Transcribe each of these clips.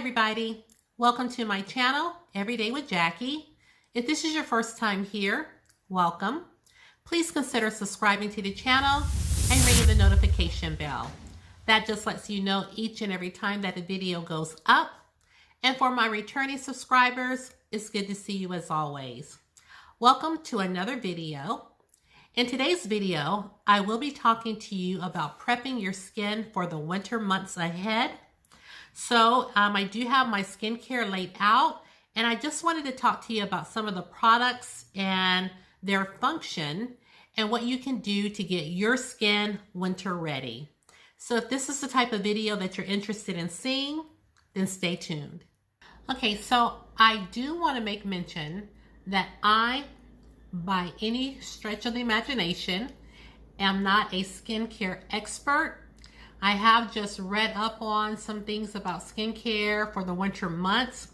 everybody, welcome to my channel, Everyday with Jackie. If this is your first time here, welcome. Please consider subscribing to the channel and ringing the notification bell. That just lets you know each and every time that the video goes up. And for my returning subscribers, it's good to see you as always. Welcome to another video. In today's video, I will be talking to you about prepping your skin for the winter months ahead. So I do have my skincare laid out, and I just wanted to talk to you about some of the products and their function and what you can do to get your skin winter ready. So if this is the type of video that you're interested in seeing, then stay tuned. Okay, so I do want to make mention that I, by any stretch of the imagination, am not a skincare expert. I have just read up on some things about skincare for the winter months,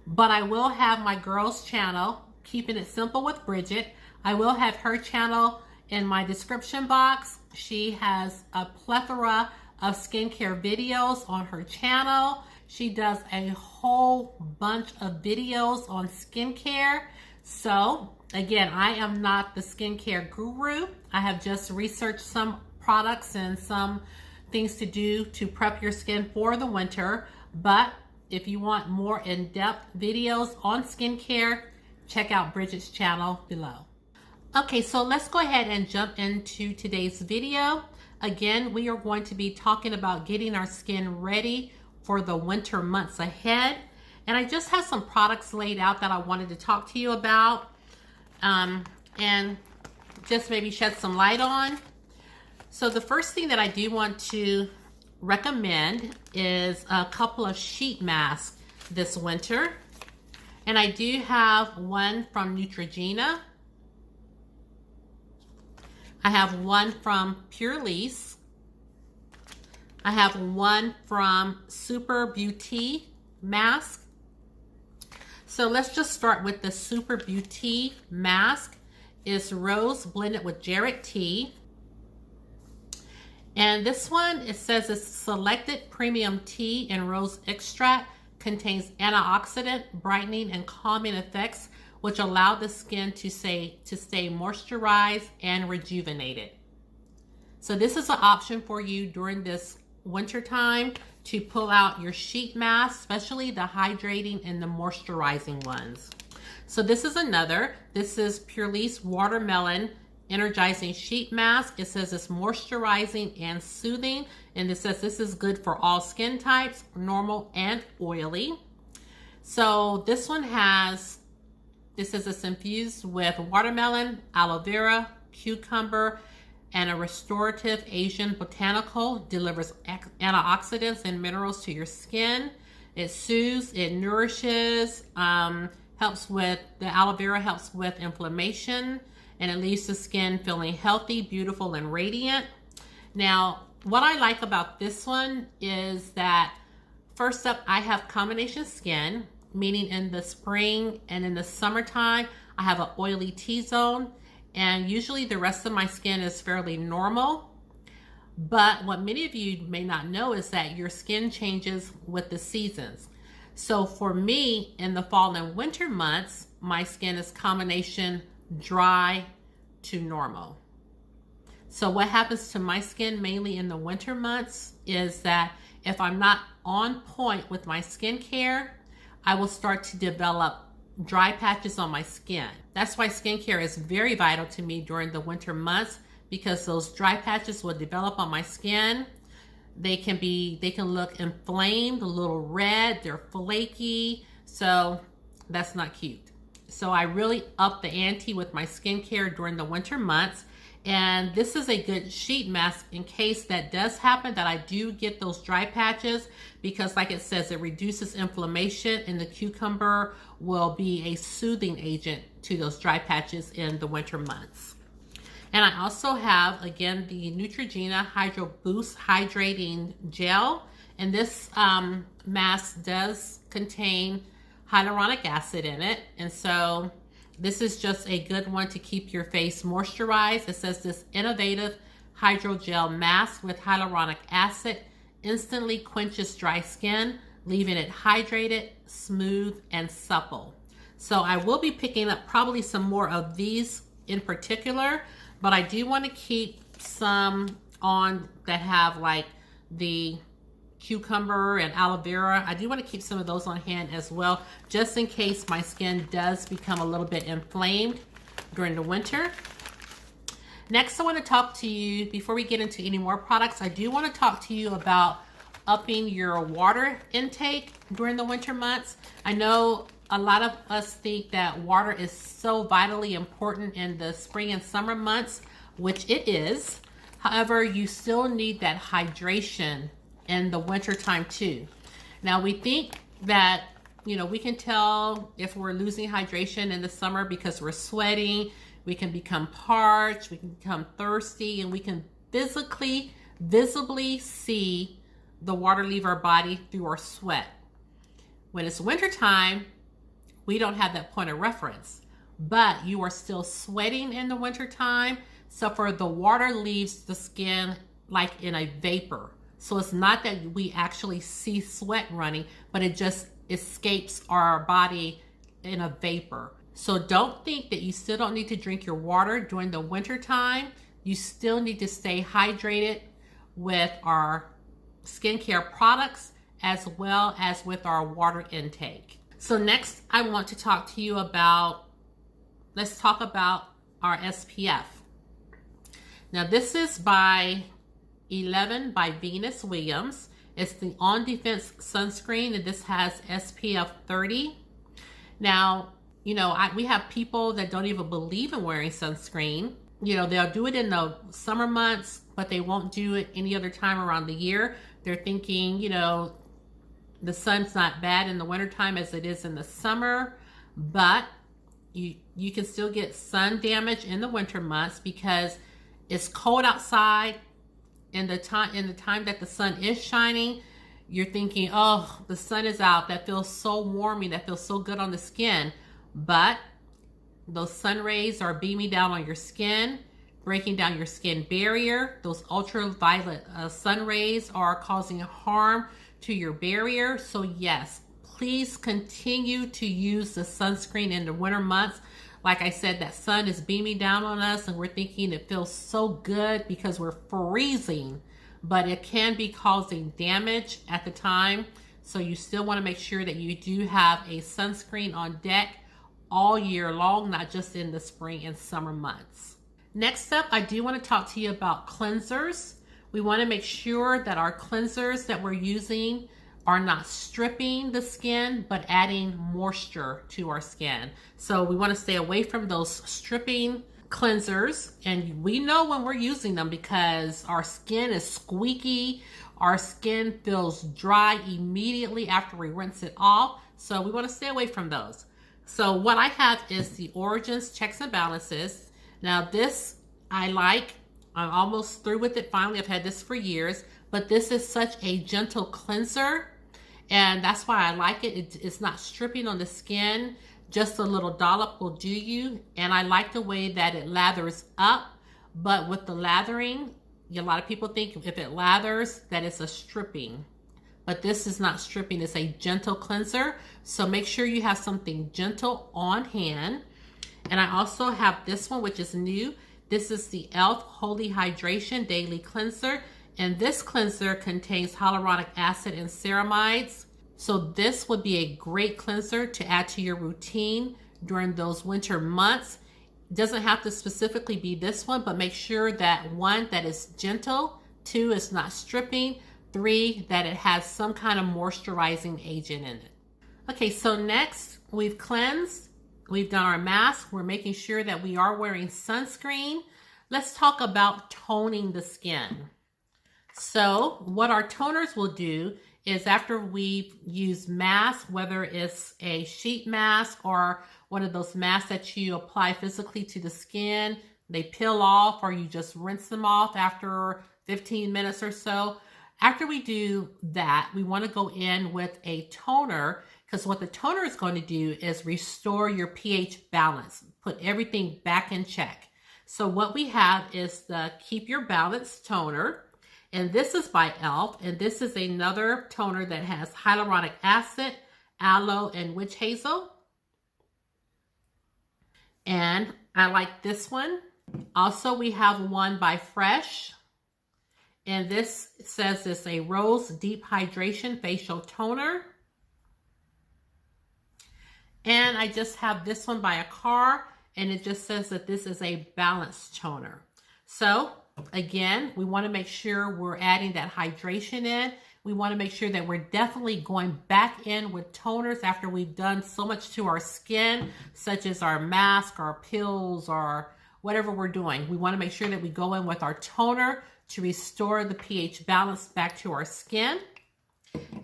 but I will have my girls channel, Keeping It Simple with Bridget. I will have her channel in my description box. She has a plethora of skincare videos on her channel. She does a whole bunch of videos on skincare. So again, I am not the skincare guru. I have just researched some products and some things to do to prep your skin for the winter. But if you want more in-depth videos on skincare, check out Bridget's channel below. Okay, so let's go ahead and jump into today's video. Again, we are going to be talking about getting our skin ready for the winter months ahead. And I just have some products laid out that I wanted to talk to you about and just maybe shed some light on. So the first thing that I do want to recommend is a couple of sheet masks this winter. And I do have one from Neutrogena. I have one from Filt'r. I have one from Super Beauty mask. So let's just start with the Super Beauty mask. It's rose blended with Jarrett tea. And this one, it says it's selected premium tea and rose extract, contains antioxidant, brightening, and calming effects, which allow the skin to stay moisturized and rejuvenated. So this is an option for you during this winter time to pull out your sheet masks, especially the hydrating and the moisturizing ones. So this is another. This is Filt'r Watermelon Energizing Sheet Mask. It says it's moisturizing and soothing, and it says this is good for all skin types, normal and oily. So this one has, it says it's infused with watermelon, aloe vera, cucumber, and a restorative Asian botanical. Delivers antioxidants and minerals to your skin. It soothes, it nourishes, helps with, the aloe vera helps with inflammation, and it leaves the skin feeling healthy, beautiful, and radiant. Now, what I like about this one is that, first up, I have combination skin, meaning in the spring and in the summertime, I have an oily T-zone, and usually the rest of my skin is fairly normal. But what many of you may not know is that your skin changes with the seasons. So for me, in the fall and winter months, my skin is combination dry to normal. So what happens to my skin mainly in the winter months is that if I'm not on point with my skincare, I will start to develop dry patches on my skin. That's why skincare is very vital to me during the winter months, because those dry patches will develop on my skin. They can look inflamed, a little red, they're flaky, so that's not cute. So I really up the ante with my skincare during the winter months. And this is a good sheet mask in case that does happen, that I do get those dry patches, because like it says, it reduces inflammation, and the cucumber will be a soothing agent to those dry patches in the winter months. And I also have, again, the Neutrogena Hydro Boost Hydrating Gel. And this mask does contain hyaluronic acid in it. And so this is just a good one to keep your face moisturized. It says this innovative hydrogel mask with hyaluronic acid instantly quenches dry skin, leaving it hydrated, smooth, and supple. So I will be picking up probably some more of these in particular, but I do want to keep some on that have like the cucumber and aloe vera. I do want to keep some of those on hand as well, just in case my skin does become a little bit inflamed during the winter. Next, I want to talk to you, before we get into any more products, I do want to talk to you about upping your water intake during the winter months. I know a lot of us think that water is so vitally important in the spring and summer months, which it is. However, you still need that hydration in the winter time too. Now, we think that, you know, we can tell if we're losing hydration in the summer because we're sweating, we can become parched, we can become thirsty, and we can visibly see the water leave our body through our sweat. When it's wintertime, we don't have that point of reference, but you are still sweating in the wintertime. So for the water leaves the skin like in a vapor. So it's not that we actually see sweat running, but it just escapes our body in a vapor. So don't think that you still don't need to drink your water during the winter time. You still need to stay hydrated with our skincare products as well as with our water intake. So next I want to talk to you about, let's talk about our SPF. Now this is by 11 by Venus Williams. It's the On Defense sunscreen, and this has SPF 30. Now, you know, we have people that don't even believe in wearing sunscreen. You know, they'll do it in the summer months, but they won't do it any other time around the year. They're thinking, you know, the sun's not bad in the wintertime as it is in the summer, but you can still get sun damage in the winter months because it's cold outside. In the time that the sun is shining, you're thinking, oh, the sun is out. That feels so warming. That feels so good on the skin. But those sun rays are beaming down on your skin, breaking down your skin barrier. Those ultraviolet sun rays are causing harm to your barrier. So yes, please continue to use the sunscreen in the winter months. Like I said, that sun is beaming down on us and we're thinking it feels so good because we're freezing, but it can be causing damage at the time. So you still want to make sure that you do have a sunscreen on deck all year long, not just in the spring and summer months. Next up, I do want to talk to you about cleansers. We want to make sure that our cleansers that we're using are not stripping the skin, but adding moisture to our skin. So we want to stay away from those stripping cleansers. And we know when we're using them because our skin is squeaky, our skin feels dry immediately after we rinse it off. So we want to stay away from those. So what I have is the Origins Checks and Balances. Now this I like. I'm almost through with it finally. I've had this for years, but this is such a gentle cleanser. And that's why I like it. It's not stripping on the skin. Just a little dollop will do you. And I like the way that it lathers up. But with the lathering, a lot of people think if it lathers that it's a stripping. But this is not stripping. It's a gentle cleanser. So make sure you have something gentle on hand. And I also have this one, which is new. This is the e.l.f. Holy Hydration Daily Cleanser. And this cleanser contains hyaluronic acid and ceramides. So this would be a great cleanser to add to your routine during those winter months. It doesn't have to specifically be this one, but make sure that one, that is gentle, two, it's not stripping, three, that it has some kind of moisturizing agent in it. Okay, so next we've cleansed, we've done our mask, we're making sure that we are wearing sunscreen. Let's talk about toning the skin. So what our toners will do is after we've used masks, whether it's a sheet mask or one of those masks that you apply physically to the skin, they peel off or you just rinse them off after 15 minutes or so. After we do that, we want to go in with a toner because what the toner is going to do is restore your pH balance, put everything back in check. So what we have is the Keep Your Balance toner. And this is by e.l.f. And this is another toner that has hyaluronic acid, aloe, and witch hazel. And I like this one. Also, we have one by Fresh. And this says it's a Rose Deep Hydration Facial Toner. And I just have this one by Akar, and it just says that this is a balanced toner. So again, we want to make sure we're adding that hydration in. We want to make sure that we're definitely going back in with toners after we've done so much to our skin, such as our mask, our pills, or whatever we're doing. We want to make sure that we go in with our toner to restore the pH balance back to our skin.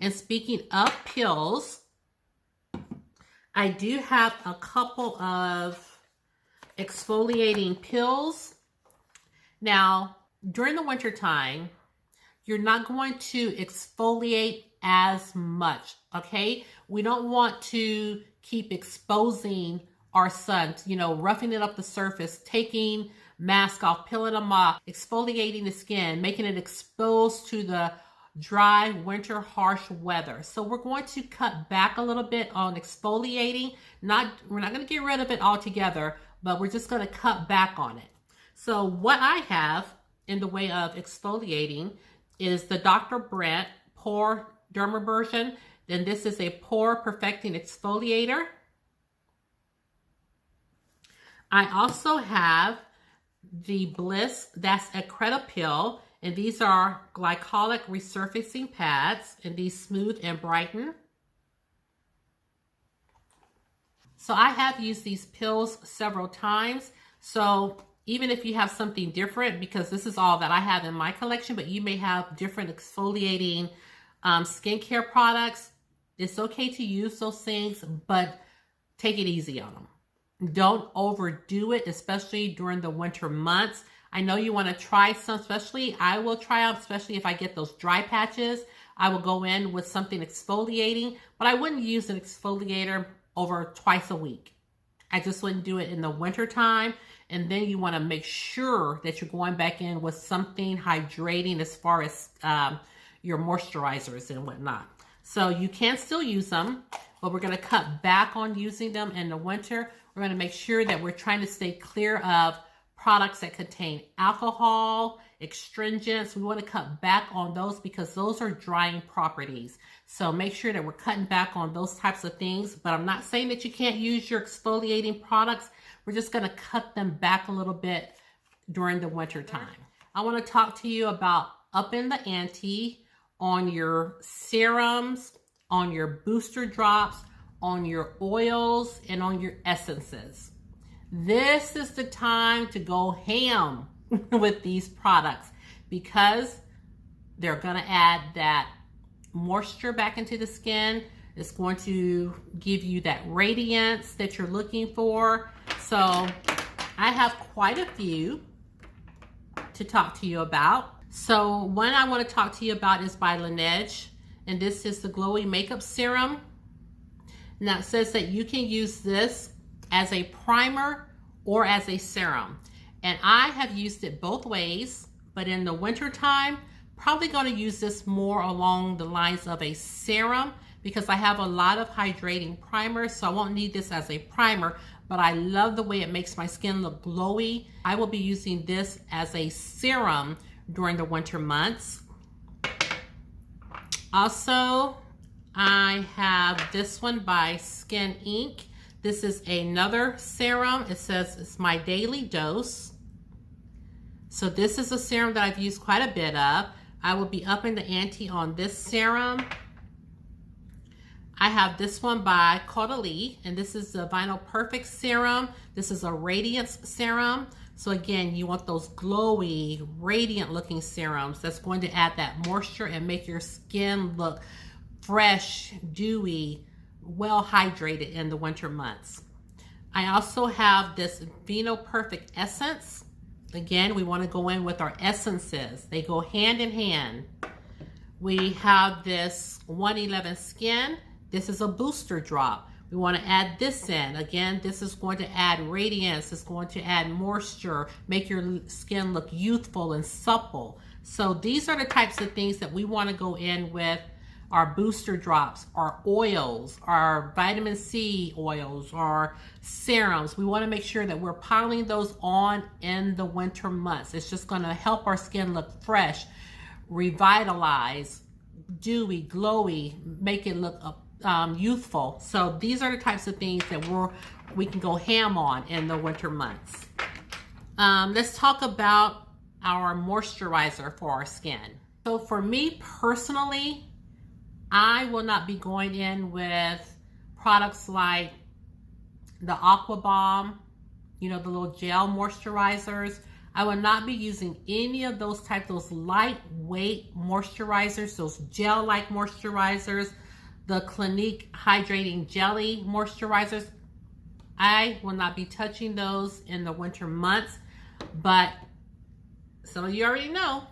And speaking of pills, I do have a couple of exfoliating pills. Now, during the winter time, you're not going to exfoliate as much, okay? We don't want to keep exposing our sun, you know, roughing it up the surface, taking mask off, peeling them off, exfoliating the skin, making it exposed to the dry winter harsh weather. So we're going to cut back a little bit on exfoliating. We're not going to get rid of it altogether, but we're just going to cut back on it. So what I have in the way of exfoliating is the Dr. Brandt Pore Derma version. Then this is a Pore Perfecting Exfoliator. I also have the Bliss, that's a Cretapil, and these are glycolic resurfacing pads, and these smooth and brighten. So I have used these pills several times. So even if you have something different, because this is all that I have in my collection, but you may have different exfoliating skincare products, it's okay to use those things, but take it easy on them. Don't overdo it, especially during the winter months. I know you want to try some, especially I will try out, especially if I get those dry patches. I will go in with something exfoliating, but I wouldn't use an exfoliator over twice a week. I just wouldn't do it in the winter time. And then you want to make sure that you're going back in with something hydrating as far as your moisturizers and whatnot. So you can still use them, but we're going to cut back on using them in the winter. We're going to make sure that we're trying to stay clear of products that contain alcohol, astringents. We want to cut back on those because those are drying properties. So make sure that we're cutting back on those types of things. But I'm not saying that you can't use your exfoliating products. We're just going to cut them back a little bit during the winter time. I want to talk to you about upping the ante on your serums, on your booster drops, on your oils, and on your essences. This is the time to go ham with these products because they're going to add that moisture back into the skin. It's going to give you that radiance that you're looking for. So I have quite a few to talk to you about. So one I want to talk to you about is by Laneige, and this is the Glowy Makeup Serum. Now it says that you can use this as a primer or as a serum. And I have used it both ways, but in the winter time, probably going to use this more along the lines of a serum because I have a lot of hydrating primers, so I won't need this as a primer, but I love the way it makes my skin look glowy. I will be using this as a serum during the winter months. Also, I have this one by Skin Inc. This is another serum. It says it's my daily dose. So this is a serum that I've used quite a bit of. I will be upping the ante on this serum. I have this one by Caudalie, and this is the Vinyl Perfect Serum. This is a Radiance serum. So again, you want those glowy, radiant looking serums that's going to add that moisture and make your skin look fresh, dewy, well hydrated in the winter months. I also have this Vino Perfect Essence. Again, we want to go in with our essences. They go hand in hand. We have this 111 Skin. This is a booster drop. We want to add this in. Again, this is going to add radiance. It's going to add moisture, make your skin look youthful and supple. So these are the types of things that we want to go in with our booster drops, our oils, our vitamin C oils, our serums. We want to make sure that we're piling those on in the winter months. It's just going to help our skin look fresh, revitalize, dewy, glowy, make it look youthful. So these are the types of things that we can go ham on in the winter months. Let's talk about our moisturizer for our skin. So for me personally, I will not be going in with products like the Aqua Bomb, you know, the little gel moisturizers. I will not be using any of those types, those lightweight moisturizers, those gel-like moisturizers, the Clinique Hydrating Jelly moisturizers. I will not be touching those in the winter months, but some of you already know,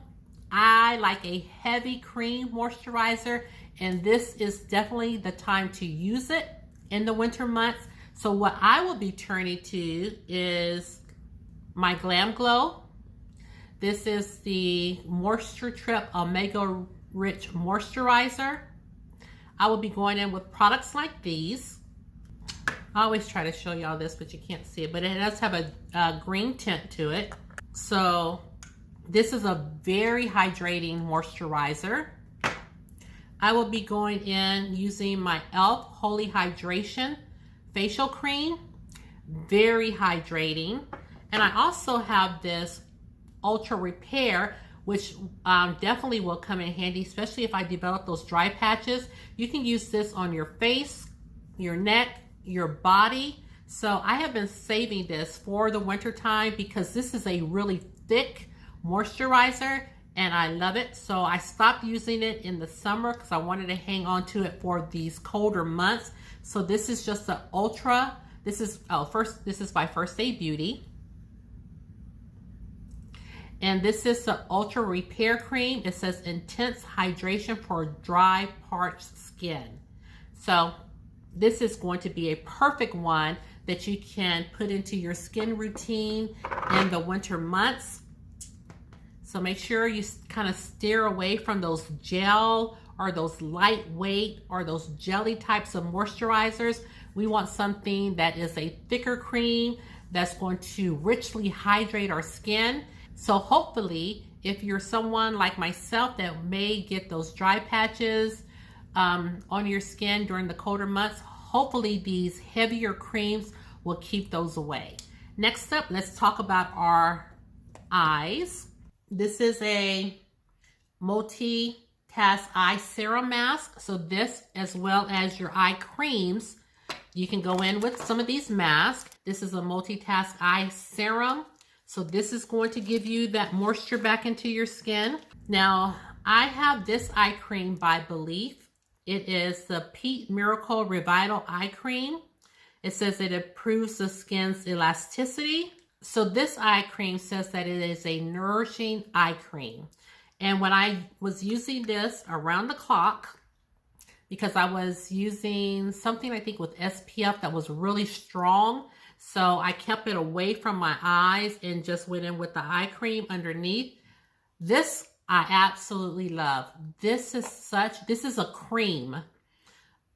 I like a heavy cream moisturizer, and this is definitely the time to use it in the winter months. So what I will be turning to is my Glam Glow. This is the Moisture Trip Omega Rich Moisturizer. I will be going in with products like these. I always try to show y'all this, but you can't see it, but it does have a green tint to it. So this is a very hydrating moisturizer. I will be going in using my e.l.f. Holy Hydration Facial Cream. Very hydrating. And I also have this Ultra Repair, which definitely will come in handy, especially if I develop those dry patches. You can use this on your face, your neck, your body. So I have been saving this for the winter time because this is a really thick moisturizer and I love it. So I stopped using it in the summer because I wanted to hang on to it for these colder months. So this is just the Ultra. This is by First Aid Beauty. And this is the Ultra Repair Cream. It says intense hydration for dry, parched skin. So this is going to be a perfect one that you can put into your skin routine in the winter months. So make sure you kind of steer away from those gel or those lightweight or those jelly types of moisturizers. We want something that is a thicker cream that's going to richly hydrate our skin. So hopefully, if you're someone like myself that may get those dry patches on your skin during the colder months, hopefully these heavier creams will keep those away. Next up, let's talk about our eyes. This is a multi-task eye serum mask. So this, as well as your eye creams, you can go in with some of these masks. This is a multi-task eye serum. So this is going to give you that moisture back into your skin. Now, I have this eye cream by Belief. It is the Peat Miracle Revital Eye Cream. It says it improves the skin's elasticity. So this eye cream says that it is a nourishing eye cream. And when I was using this around the clock, because I was using something I think with SPF that was really strong, so I kept it away from my eyes and just went in with the eye cream underneath. This I absolutely love. This is a cream,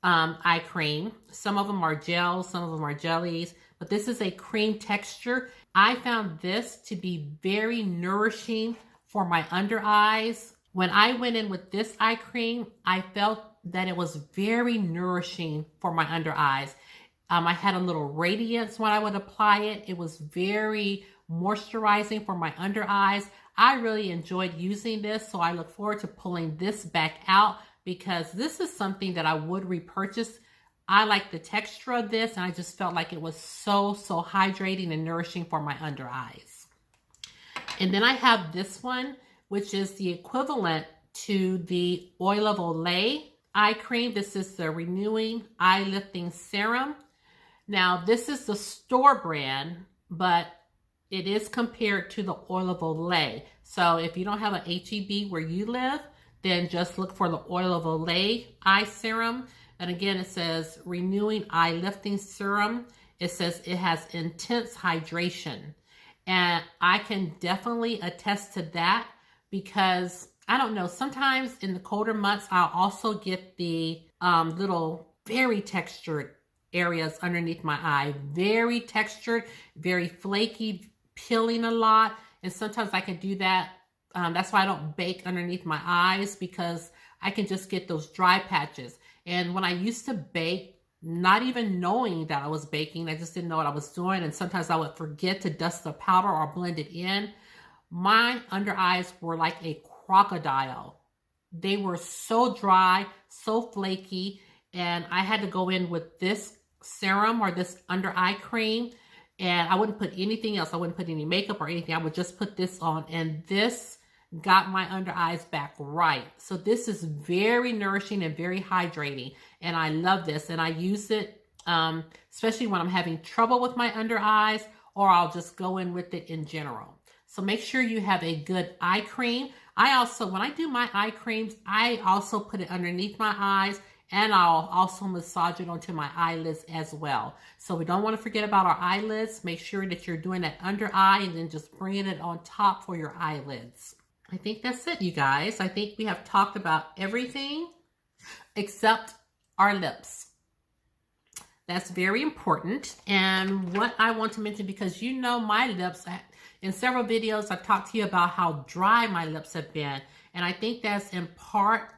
eye cream. Some of them are gels, some of them are jellies, but this is a cream texture. I found this to be very nourishing for my under eyes. When I went in with this eye cream, I felt that it was very nourishing for my under eyes. I had a little radiance when I would apply it. It was very moisturizing for my under eyes. I really enjoyed using this, so I look forward to pulling this back out because this is something that I would repurchase. I like the texture of this, and I just felt like it was so hydrating and nourishing for my under eyes. And then I have this one, which is the equivalent to the Oil of Olay eye cream. This is the Renewing Eye Lifting Serum. Now, this is the store brand, but it is compared to the Oil of Olay. So if you don't have an HEB where you live, then just look for the Oil of Olay eye serum. And again, it says Renewing Eye Lifting Serum. It says it has intense hydration. And I can definitely attest to that because I don't know, sometimes in the colder months, I'll also get the little very textured areas underneath my eye. Very textured, very flaky, peeling a lot. And sometimes I can do that. That's why I don't bake underneath my eyes, because I can just get those dry patches. And when I used to bake, not even knowing that I was baking, I just didn't know what I was doing. And sometimes I would forget to dust the powder or blend it in. My under eyes were like a crocodile. They were so dry, so flaky. And I had to go in with this serum or this under eye cream. And I wouldn't put anything else. I wouldn't put any makeup or anything. I would just put this on. And this got my under eyes back right. So this is very nourishing and very hydrating. And I love this. And I use it, especially when I'm having trouble with my under eyes, or I'll just go in with it in general. So make sure you have a good eye cream. I also, when I do my eye creams, I also put it underneath my eyes, and I'll also massage it onto my eyelids as well. So we don't want to forget about our eyelids. Make sure that you're doing that under eye and then just bringing it on top for your eyelids. I think that's it, you guys. I think we have talked about everything except our lips. That's very important. And what I want to mention, because you know my lips, in several videos, I've talked to you about how dry my lips have been. And I think that's in part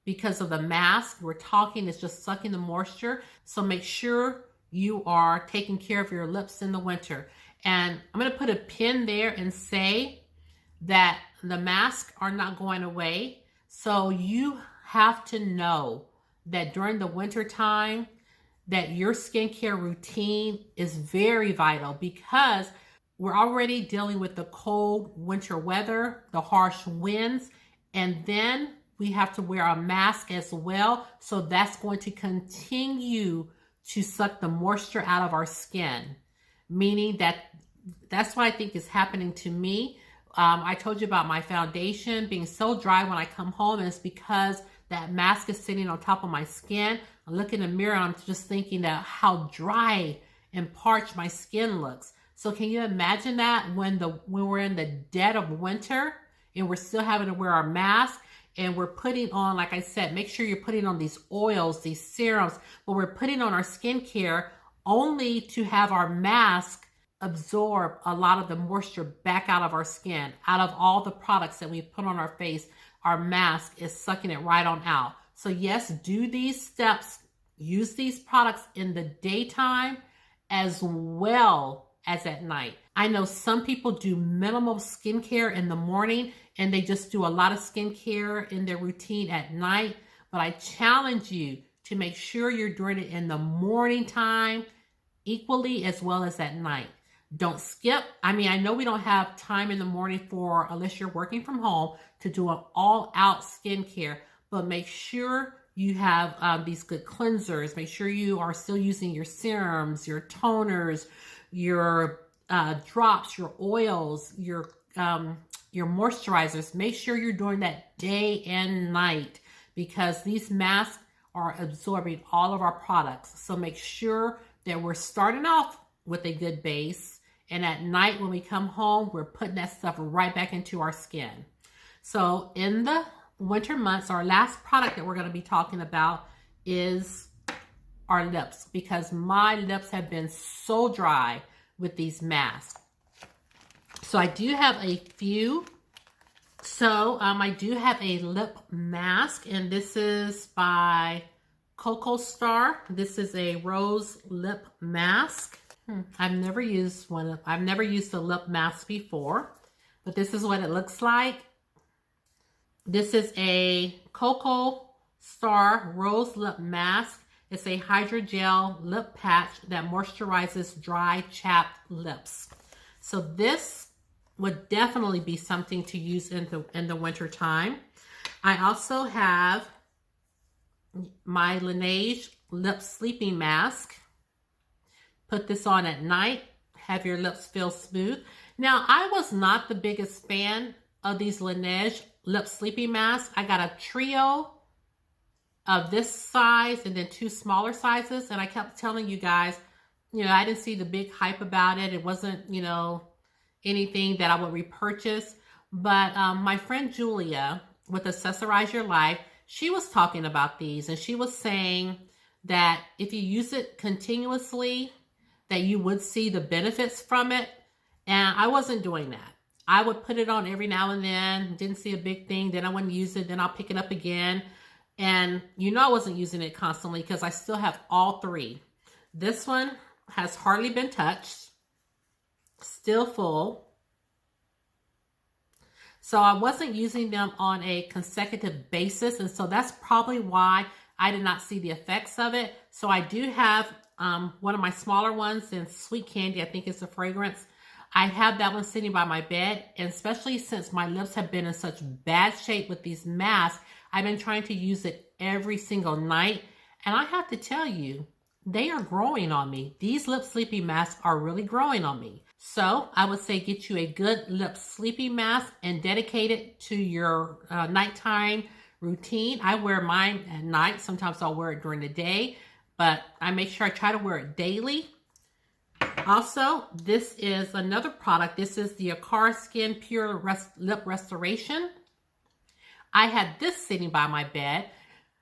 because of the mask. We're talking, it's just sucking the moisture. So make sure you are taking care of your lips in the winter. And I'm going to put a pin there and say that the masks are not going away. So you have to know that during the winter time, that your skincare routine is very vital, because we're already dealing with the cold winter weather, the harsh winds, and then we have to wear a mask as well. So that's going to continue to suck the moisture out of our skin, meaning that's what I think is happening to me. I told you about my foundation being so dry when I come home, and it's because that mask is sitting on top of my skin. I look in the mirror and I'm just thinking that how dry and parched my skin looks. So can you imagine that when we're in the dead of winter and we're still having to wear our mask, and we're putting on, like I said, make sure you're putting on these oils, these serums, but we're putting on our skincare only to have our mask absorb a lot of the moisture back out of our skin. Out of all the products that we put on our face, our mask is sucking it right on out. So yes, do these steps, use these products in the daytime as well as at night. I know some people do minimal skincare in the morning and they just do a lot of skincare in their routine at night, but I challenge you to make sure you're doing it in the morning time equally as well as at night. Don't skip. I mean, I know we don't have time in the morning unless you're working from home, to do an all-out skincare, but make sure you have these good cleansers. Make sure you are still using your serums, your toners, your drops, your oils, your moisturizers. Make sure you're doing that day and night, because these masks are absorbing all of our products. So make sure that we're starting off with a good base, and at night when we come home, we're putting that stuff right back into our skin. So in the winter months, our last product that we're going to be talking about is our lips, because my lips have been so dry with these masks. So I do have a few. So I do have a lip mask, and this is by Cocoa Star. This is a rose lip mask. I've never used one. I've never used a lip mask before, but this is what it looks like. This is a Cocoa Star rose lip mask. It's a hydrogel lip patch that moisturizes dry, chapped lips. So this would definitely be something to use in the winter time. I also have my Laneige lip sleeping mask. Put this on at night, have your lips feel smooth. Now, I was not the biggest fan of these Laneige lip sleeping masks. I got a trio of this size and then 2 smaller sizes, and I kept telling you guys, I didn't see the big hype about it. It wasn't, anything that I would repurchase. But my friend Julia with Accessorize Your Life, she was talking about these, and she was saying that if you use it continuously, that you would see the benefits from it. And I wasn't doing that. I would put it on every now and then, didn't see a big thing, then I wouldn't use it, then I'll pick it up again. And I wasn't using it constantly because I still have all three. This one has hardly been touched, still full. So I wasn't using them on a consecutive basis, and so that's probably why I did not see the effects of it. So I do have one of my smaller ones in Sweet Candy, I think it's a fragrance. I have that one sitting by my bed, and especially since my lips have been in such bad shape with these masks, I've been trying to use it every single night. And I have to tell you, they are growing on me. These lip sleeping masks are really growing on me. So I would say get you a good lip sleeping mask and dedicate it to your nighttime routine. I wear mine at night. Sometimes I'll wear it during the day, but I make sure I try to wear it daily. Also, this is another product. This is the Akara Skin Pure Lip Restoration. I had this sitting by my bed.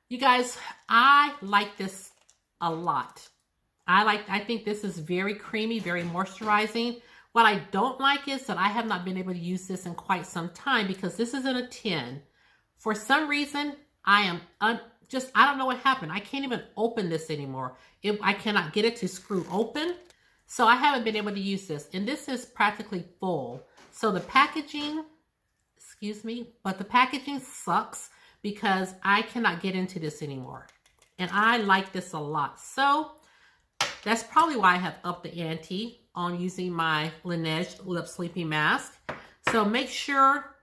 You guys, I like this a lot. I think this is very creamy, very moisturizing. What I don't like is that I have not been able to use this in quite some time because this is in a tin. For some reason, I don't know what happened. I can't even open this anymore. I cannot get it to screw open. So I haven't been able to use this. And this is practically full. So the packaging, but the packaging sucks because I cannot get into this anymore. And I like this a lot. So that's probably why I have upped the ante on using my Laneige Lip Sleeping Mask. So make sure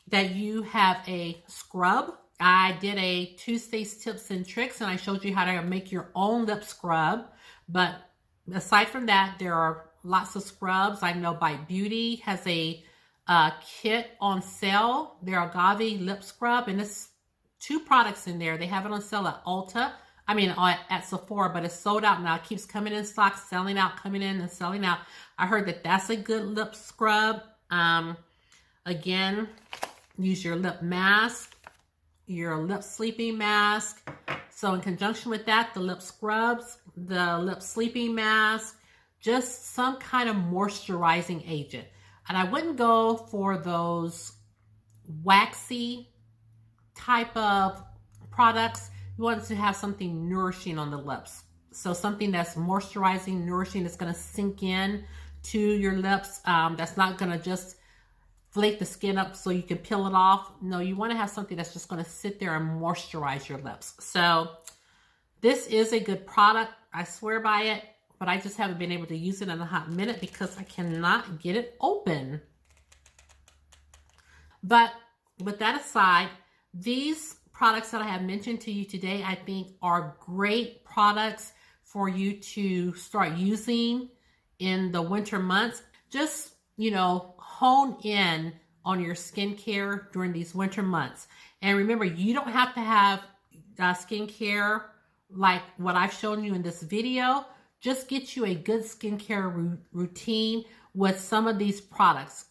that you have a scrub. I did a Tuesday's Tips and Tricks, and I showed you how to make your own lip scrub. But aside from that, there are lots of scrubs. I know Bite Beauty has a kit on sale, their Agave lip scrub, and it's 2 products in there. They have it on sale at Ulta. At Sephora, but it's sold out now. It keeps coming in stock, selling out, coming in and selling out. I heard that that's a good lip scrub. Again, use your lip mask, your lip sleeping mask. So in conjunction with that, the lip scrubs, the lip sleeping mask, just some kind of moisturizing agent. And I wouldn't go for those waxy type of products. You want to have something nourishing on the lips. So something that's moisturizing, nourishing, that's going to sink in to your lips. That's not going to just flake the skin up so you can peel it off. No, you want to have something that's just going to sit there and moisturize your lips. So this is a good product. I swear by it, but I just haven't been able to use it in a hot minute because I cannot get it open. But with that aside, these products that I have mentioned to you today, I think are great products for you to start using in the winter months. Just, hone in on your skincare during these winter months. And remember, you don't have to have skincare like what I've shown you in this video. Just get you a good skincare routine with some of these products.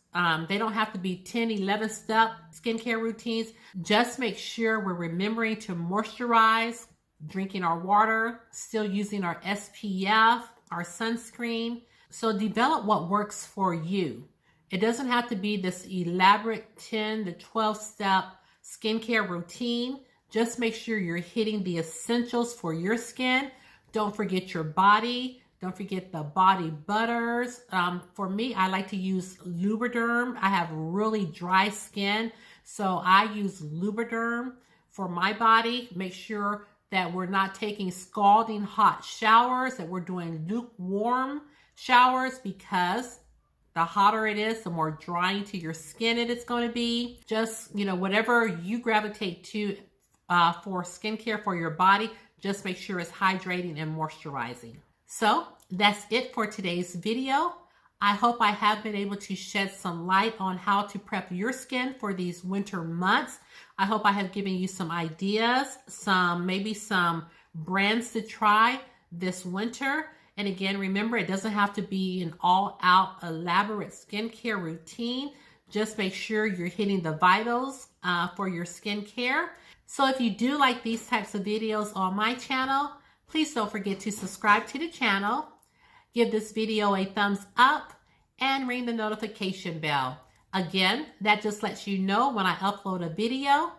They don't have to be 10, 11 step skincare routines. Just make sure we're remembering to moisturize, drinking our water, still using our SPF, our sunscreen. So develop what works for you. It doesn't have to be this elaborate 10 to 12 step skincare routine. Just make sure you're hitting the essentials for your skin. Don't forget your body. Don't forget the body butters. For me, I like to use Lubriderm. I have really dry skin, so I use Lubriderm for my body. Make sure that we're not taking scalding hot showers, that we're doing lukewarm showers, because the hotter it is, the more drying to your skin it is going to be. Just, whatever you gravitate to for skincare for your body, just make sure it's hydrating and moisturizing. So that's it for today's video. I hope I have been able to shed some light on how to prep your skin for these winter months. I hope I have given you some ideas, maybe some brands to try this winter. And again, remember, it doesn't have to be an all-out elaborate skincare routine. Just make sure you're hitting the vitals for your skincare. So if you do like these types of videos on my channel, please don't forget to subscribe to the channel, give this video a thumbs up, and ring the notification bell. Again, that just lets you know when I upload a video,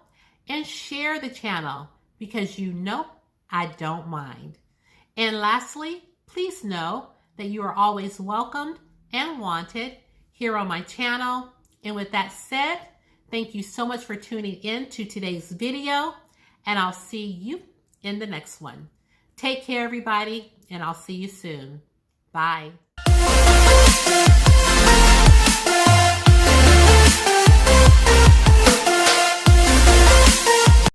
and share the channel because you know I don't mind. And lastly, please know that you are always welcomed and wanted here on my channel. And with that said, thank you so much for tuning in to today's video, and I'll see you in the next one. Take care, everybody, and I'll see you soon. Bye.